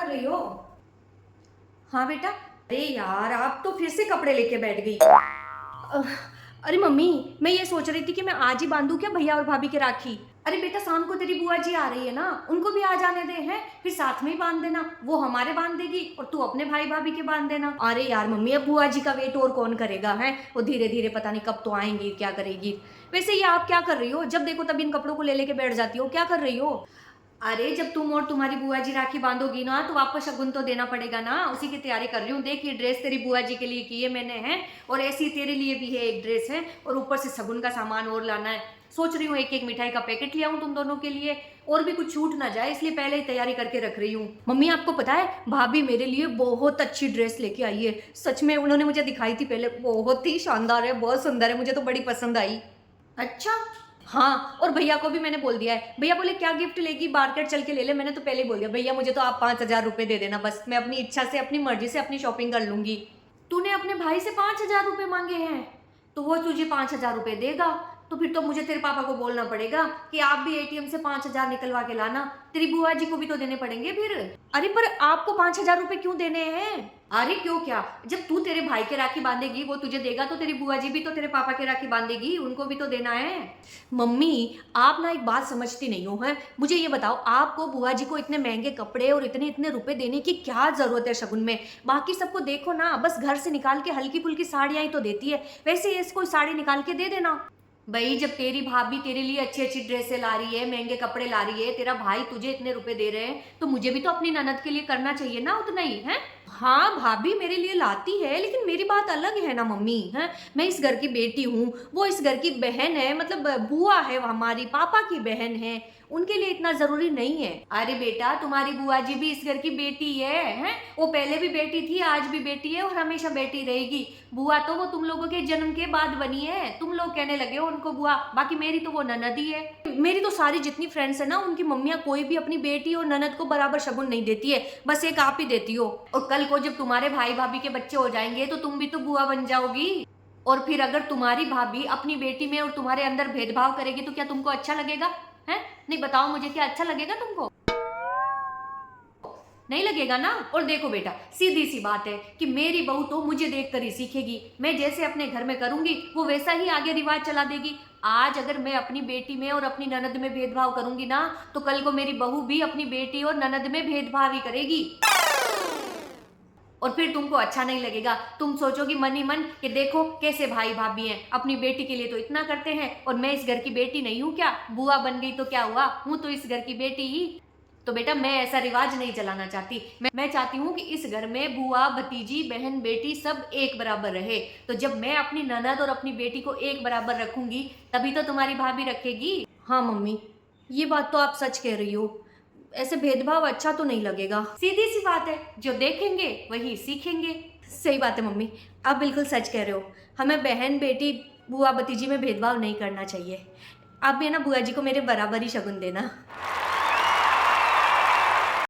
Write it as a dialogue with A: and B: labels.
A: कर रही हो? हाँ बेटा। अरे यार, आप तो फिर से कपड़े लेके बैठ गई। अरे मम्मी, मैं ये सोच रही थी कि मैं आज ही बांधूं क्या भैया और भाभी के राखी। अरे बेटा, शाम को तेरी बुआ जी आ रही है ना, उनको भी आ जाने दे हैं, फिर साथ में ही बांध देना। वो हमारे बांध देगी और तू अपने भाई भाभी के बांध देना। अरे यार मम्मी, अब बुआ जी का वेट और कौन करेगा है? वो धीरे धीरे पता नहीं कब तो आएंगी, क्या करेगी। वैसे ये आप क्या कर रही हो? जब देखो तब इन कपड़ों को ले लेके बैठ जाती हो, क्या कर रही हो? अरे जब तुम और तुम्हारी बुआ जी राखी बांधोगी ना, तो आपको शगुन तो देना पड़ेगा ना। उसी की तैयारी कर रही हूँ। देख, ये ड्रेस तेरी बुआ जी के लिए की है मैंने, है, और ऐसी तेरे लिए भी है एक ड्रेस है, और ऊपर से शगुन का सामान और लाना है। सोच रही हूँ एक एक मिठाई का पैकेट ले आऊँ तुम दोनों के लिए, और भी कुछ छूट ना जाए, इसलिए पहले ही तैयारी करके रख रही हूँ। मम्मी, आपको पता है भाभी मेरे लिए बहुत अच्छी ड्रेस लेके आई है। सच में उन्होंने मुझे दिखाई थी पहले, बहुत ही शानदार है, बहुत सुंदर है, मुझे तो बड़ी पसंद आई। अच्छा। हाँ, और भैया को भी मैंने बोल दिया है। भैया बोले क्या गिफ्ट लेगी, मार्केट चल के ले ले। मैंने तो पहले ही बोल दिया, भैया मुझे तो आप 5,000 रुपए दे देना, बस मैं अपनी इच्छा से अपनी मर्जी से अपनी शॉपिंग कर लूंगी। तूने अपने भाई से 5,000 रुपए मांगे हैं, तो वो तुझे 5,000 रुपए देगा। तो फिर तो मुझे तेरे पापा को बोलना पड़ेगा कि आप भी एटीएम से 5,000 निकलवा के लाना। तेरी बुआ जी को भी तो देने पड़ेंगे फिर। अरे पर आपको 5,000 रुपए क्यों देने हैं? अरे क्यों क्या, जब तू तेरे भाई के राखी बांधेगी वो तुझे देगा, तो तेरी बुआ जी भी तो तेरे पापा के राखी बांधेगी, उनको भी तो देना है। मम्मी, आप ना एक बात समझती नहीं हो, है। मुझे ये बताओ, आपको बुआ जी को इतने महंगे कपड़े और इतने इतने रुपए देने की क्या जरूरत है शगुन में? बाकी सबको देखो ना, बस घर से निकाल के हल्की फुल्की साड़ियां ही तो देती है। वैसे इसको साड़ी निकाल के दे देना। भाई, जब तेरी भाभी तेरे लिए अच्छी अच्छी ड्रेसें ला रही है, महंगे कपड़े ला रही है, तेरा भाई तुझे इतने रुपए दे रहे हैं, तो मुझे भी तो अपनी ननद के लिए करना चाहिए ना उतना ही, है। हाँ, भाभी मेरे लिए लाती है, लेकिन मेरी बात अलग है ना मम्मी, है। मैं इस घर की बेटी हूँ, वो इस घर की बहन है, मतलब बुआ है, हमारी पापा की बहन है, उनके लिए इतना जरूरी नहीं है। अरे बेटा, तुम्हारी बुआ जी भी इस घर की बेटी है। वो पहले भी बेटी थी, आज भी बेटी है, और हमेशा बेटी रहेगी। बुआ तो वो तुम लोगों के जन्म के बाद बनी है, तुम लोग कहने लगे हो उनको बुआ, बाकी मेरी तो वो ननद ही है। मेरी तो सारी जितनी फ्रेंड्स है ना, उनकी मम्मियाँ कोई भी अपनी बेटी और ननद को बराबर शगुन नहीं देती है, बस एक आप ही देती हो। और कल को जब तुम्हारे भाई भाभी के बच्चे हो जाएंगे, तो तुम भी तो बुआ बन जाओगी। और फिर अगर तुम्हारी भाभी अपनी बेटी में और तुम्हारे अंदर भेदभाव करेगी, तो क्या तुमको अच्छा लगेगा? है, नहीं बताओ मुझे, क्या अच्छा लगेगा तुमको? नहीं लगेगा ना। और देखो बेटा, सीधी सी बात है कि मेरी बहू तो मुझे देखकर ही सीखेगी। मैं जैसे अपने घर में करूंगी, वो वैसा ही आगे रिवाज चला देगी। आज अगर मैं अपनी बेटी में और अपनी ननद में भेदभाव करूंगी ना, तो कल को मेरी बहू भी अपनी बेटी और ननद में भेदभाव ही करेगी, और फिर तुमको अच्छा नहीं लगेगा। तुम सोचोगी मन ही मन कि देखो कैसे भाई भाभी हैं, अपनी बेटी के लिए तो इतना करते हैं, और मैं इस घर की बेटी नहीं हूं क्या? बुआ बन गई तो क्या हुआ, हूं तो इस घर की बेटी ही। तो बेटा, मैं ऐसा रिवाज नहीं चलाना चाहती। मैं चाहती हूँ कि इस घर में बुआ, भतीजी, बहन, बेटी सब एक बराबर रहे। तो जब मैं अपनी ननद और अपनी बेटी को एक बराबर रखूंगी, तभी तो तुम्हारी भाभी रखेगी। हाँ मम्मी, ये बात तो आप सच कह रही हो। ऐसे भेदभाव अच्छा तो नहीं लगेगा। सीधी सी बात है, जो देखेंगे वही सीखेंगे। सही बात है मम्मी, आप बिल्कुल सच कह रहे हो। हमें बहन, बेटी, बुआ, भतीजी में भेदभाव नहीं करना चाहिए। आप भी है ना बुआ जी को मेरे बराबर ही शगुन देना।